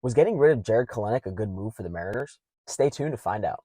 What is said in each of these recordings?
Was getting rid of Jarred Kelenic a good move for the Mariners? Stay tuned to find out.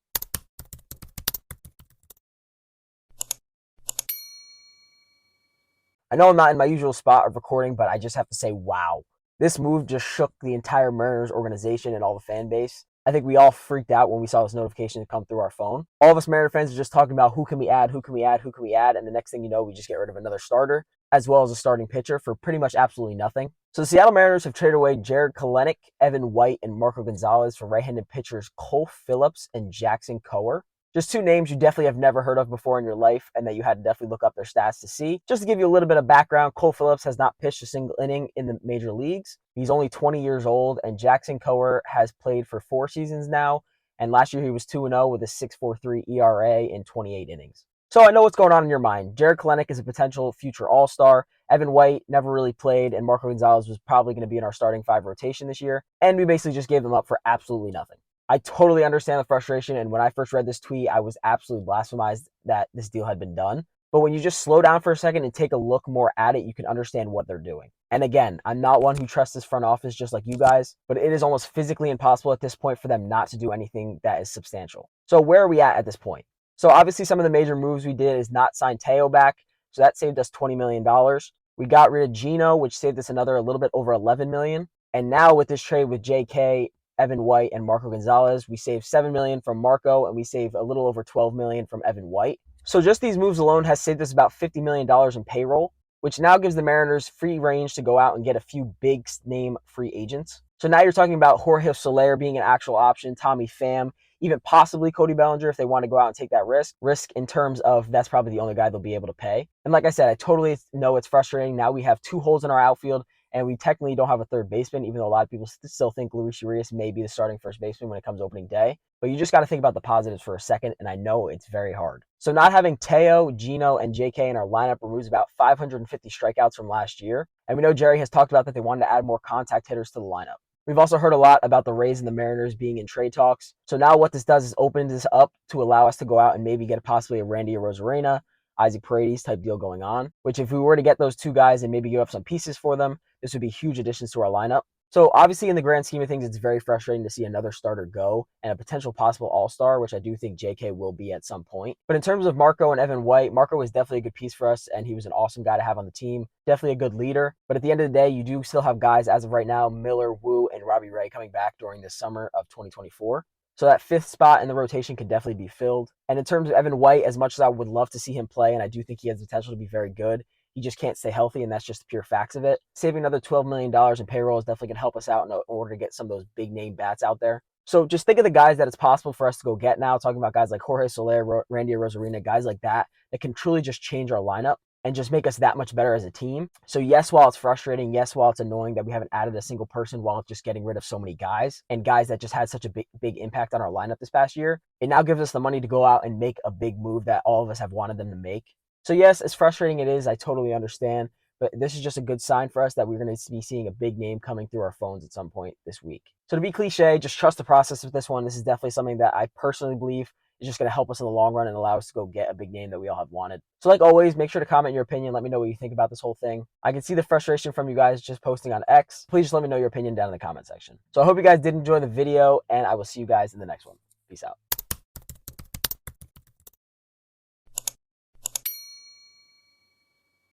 I know I'm not in my usual spot of recording, but I just have to say, wow. This move just shook the entire Mariners organization and all the fan base. I think we all freaked out when we saw this notification come through our phone. All of us Mariner fans are just talking about who can we add, who can we add, who can we add, and the next thing you know, we just get rid of another starter as well as a starting pitcher for pretty much absolutely nothing. So the Seattle Mariners have traded away Jarred Kelenic, Evan White, and Marco Gonzales for right-handed pitchers Cole Phillips and Jackson Coer. Just two names you definitely have never heard of before in your life and that you had to definitely look up their stats to see. Just to give you a little bit of background, Cole Phillips has not pitched a single inning in the major leagues. He's only 20 years old, and Jackson Coer has played for 4 seasons now, and last year he was 2-0 with a 6.43 ERA in 28 innings. So I know what's going on in your mind. Jarred Kelenic is a potential future all-star. Evan White never really played, and Marco Gonzales was probably going to be in our starting 5 rotation this year, and we basically just gave them up for absolutely nothing. I totally understand the frustration, and when I first read this tweet, I was absolutely blasphemized that this deal had been done. But when you just slow down for a second and take a look more at it, you can understand what they're doing. And again, I'm not one who trusts this front office just like you guys, but it is almost physically impossible at this point for them not to do anything that is substantial. So where are we at this point? So obviously some of the major moves we did is not sign Teo back, so that saved us $20 million. We got rid of Gino, which saved us another a little bit over $11 million. And now with this trade with JK, Evan White, and Marco Gonzales, we save $7 million from Marco, and we save a little over $12 million from Evan White. So just these moves alone has saved us about $50 million in payroll, which now gives the Mariners free range to go out and get a few big name free agents. So now you're talking about Jorge Soler being an actual option, Tommy Pham, even possibly Cody Bellinger if they want to go out and take that risk in terms of that's probably the only guy they'll be able to pay. And like I said, I totally know it's frustrating. Now we have 2 holes in our outfield, and we technically don't have a third baseman, even though a lot of people still think Luis Urias may be the starting first baseman when it comes opening day. But you just got to think about the positives for a second, and I know it's very hard. So not having Teo, Gino, and JK in our lineup removes about 550 strikeouts from last year. And we know Jerry has talked about that they wanted to add more contact hitters to the lineup. We've also heard a lot about the Rays and the Mariners being in trade talks. So now what this does is open this up to allow us to go out and maybe get possibly a Randy Arozarena, Isaac Paredes type deal going on, which if we were to get those 2 guys and maybe give up some pieces for them, this would be huge additions to our lineup. So obviously in the grand scheme of things, it's very frustrating to see another starter go and a potential possible all-star, which I do think JK will be at some point. But in terms of Marco and Evan White, Marco was definitely a good piece for us, and he was an awesome guy to have on the team. Definitely a good leader. But at the end of the day, you do still have guys as of right now, Miller, Wu, and Robbie Ray coming back during the summer of 2024. So that 5th spot in the rotation could definitely be filled. And in terms of Evan White, as much as I would love to see him play, and I do think he has the potential to be very good, he just can't stay healthy, and that's just the pure facts of it. Saving another $12 million in payroll is definitely going to help us out in order to get some of those big name bats out there. So just think of the guys that it's possible for us to go get now, talking about guys like Jorge Soler, Randy Arozarena, guys like that can truly just change our lineup and just make us that much better as a team. So yes, while it's frustrating, yes, while it's annoying that we haven't added a single person while just getting rid of so many guys and guys that just had such a big impact on our lineup this past year, it now gives us the money to go out and make a big move that all of us have wanted them to make. So yes, as frustrating it is, I totally understand, but this is just a good sign for us that we're going to be seeing a big name coming through our phones at some point this week. So to be cliche, just trust the process with this one. This is definitely something that I personally believe is just going to help us in the long run and allow us to go get a big name that we all have wanted. So like always, make sure to comment your opinion. Let me know what you think about this whole thing. I can see the frustration from you guys just posting on X. Please just let me know your opinion down in the comment section. So I hope you guys did enjoy the video, and I will see you guys in the next one. Peace out.